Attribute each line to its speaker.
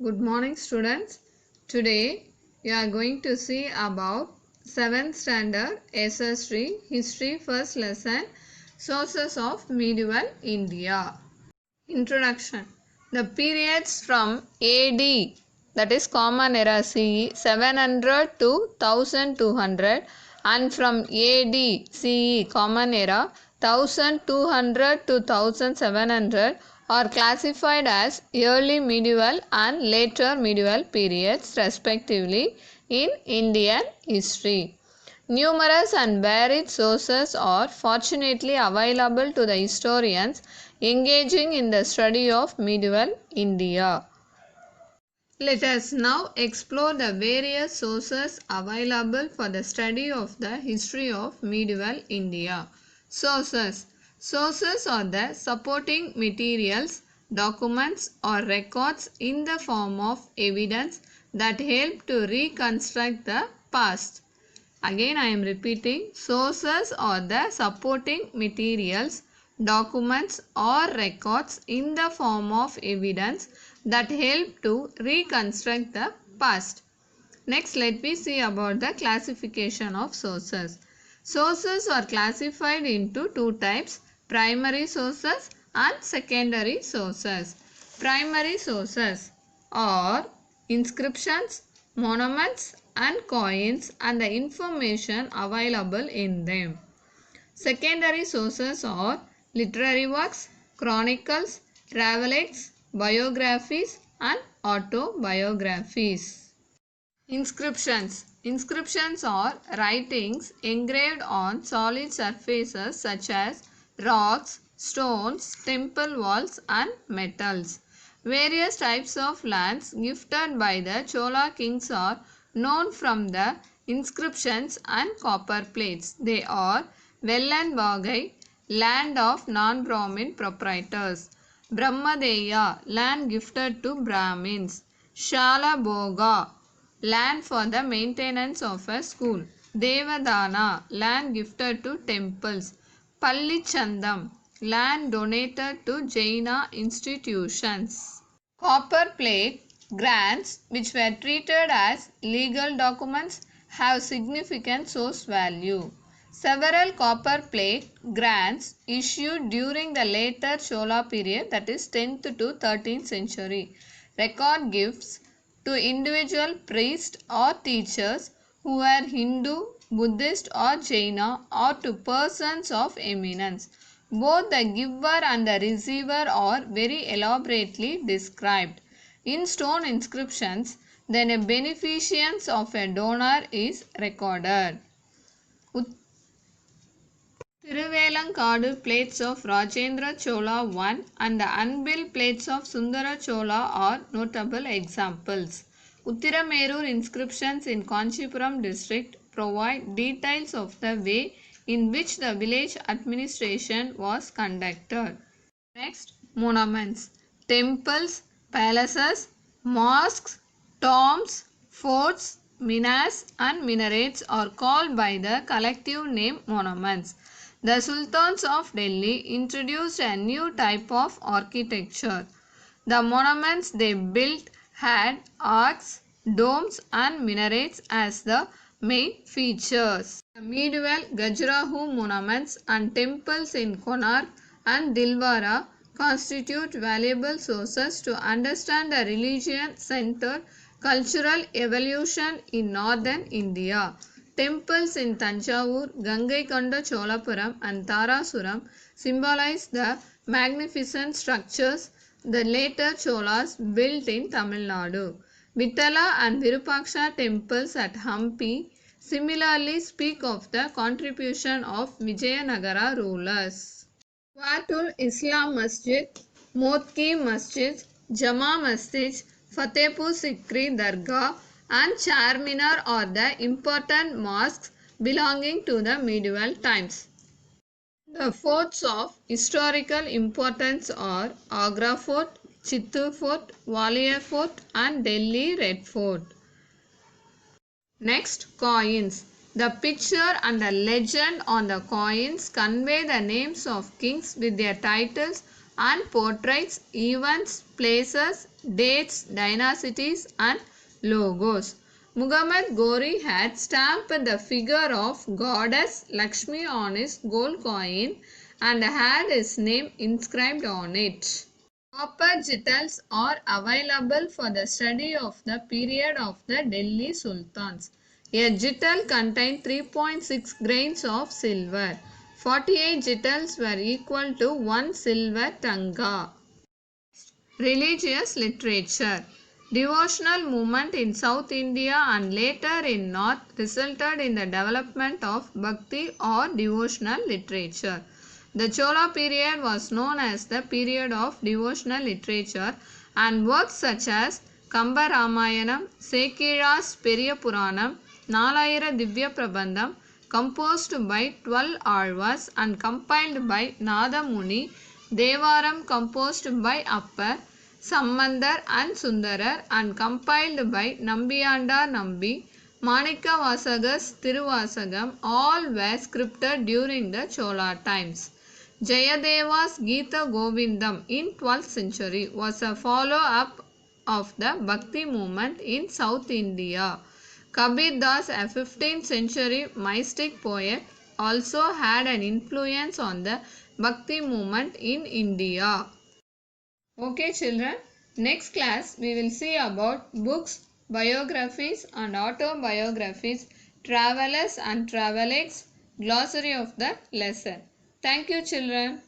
Speaker 1: Good morning students. Today we are going to see about 7th standard SS3 History First Lesson Sources of Medieval India. Introduction. The periods from AD, that is Common Era CE 700 to 1200, and from AD CE Common Era 1200 to 1700 are classified as early medieval and later medieval periods respectively in Indian history. Numerous and varied sources are fortunately available to the historians engaging in the study of medieval India. Let us now explore the various sources available for the study of the history of medieval India. Sources. Sources are the supporting materials, documents or records in the form of evidence that help to reconstruct the past. Again I am repeating, sources are the supporting materials, documents or records in the form of evidence that help to reconstruct the past. Next, let me see about the classification of sources. Sources are classified into two types, primary sources and secondary sources. Primary sources are inscriptions, monuments and coins and the information available in them. Secondary sources are literary works, chronicles, travel acts, biographies and autobiographies. Inscriptions. Inscriptions are writings engraved on solid surfaces such as rocks, stones, temple walls and metals. Various types of lands gifted by the Chola kings are known from the inscriptions and copper plates. They are Vellan Vagai, land of non-Brahmin proprietors. Brahmadeya, land gifted to Brahmins. Shala Bhoga, land for the maintenance of a school. Devadana, land gifted to temples. Pallichandam, land donated to Jaina institutions. Copper plate grants, which were treated as legal documents, have significant source value. Several copper plate grants issued during the later Chola period, that is 10th to 13th century, record gifts to individual priests or teachers who were Hindu, Buddhist or Jaina, or to persons of eminence. Both the giver and the receiver are very elaborately described. In stone inscriptions, then a beneficence of a donor is recorded. Thiruvelangadu plates of Rajendra Chola I and the unbuilt plates of Sundara Chola are notable examples. Uttiramerur inscriptions in Kanchipuram district provide details of the way in which the village administration was conducted. Next, monuments. Temples, palaces, mosques, tombs, forts, minas and minarets are called by the collective name monuments. The sultans of Delhi introduced a new type of architecture. The monuments they built had arcs, domes and minarets as the main features. The medieval Khajuraho monuments and temples in Konark and Dilwara constitute valuable sources to understand the religion-centered cultural evolution in northern India. Temples in Tanjavur, Gangaikonda Cholapuram and Tarasuram symbolize the magnificent structures the later Cholas built in Tamil Nadu. Vittala and Virupaksha temples at Hampi similarly speak of the contribution of Vijayanagara rulers. Quatul Islam Masjid, Motki Masjid, Jama Masjid, Fatehpur Sikri Dargah and Charminar are the important mosques belonging to the medieval times. The forts of historical importance are Agra Fort, Chittor Fort, Gwalior Fort and Delhi Red Fort. Next, coins. The picture and the legend on the coins convey the names of kings with their titles and portraits, events, places, dates, dynasties and logos. Muhammad Ghori had stamped the figure of goddess Lakshmi on his gold coin and had his name inscribed on it. Copper jitals are available for the study of the period of the Delhi Sultans. A jittal contained 3.6 grains of silver. 48 jitals were equal to 1 silver tanga. Religious literature. Devotional movement in South India and later in North resulted in the development of Bhakti or devotional literature. The Chola period was known as the period of devotional literature, and works such as Kamba Ramayanam, Sekira's Periya Puranam, Nalayira Divya Prabandham, composed by 12 Alvas and compiled by Nada Muni, Devaram composed by Appar, Sambandar and Sundarar and compiled by Nambiyandar Nambi, Manika Vasagas Tiruvasagam, all were scripted during the Chola times. Jayadeva's Gita Govindam in 12th century was a follow-up of the Bhakti movement in South India. Kabir Das, a 15th century mystic poet, also had an influence on the Bhakti movement in India. Okay children, next class we will see about books, biographies and autobiographies, travelers and travelegs, glossary of the lesson. Thank you children.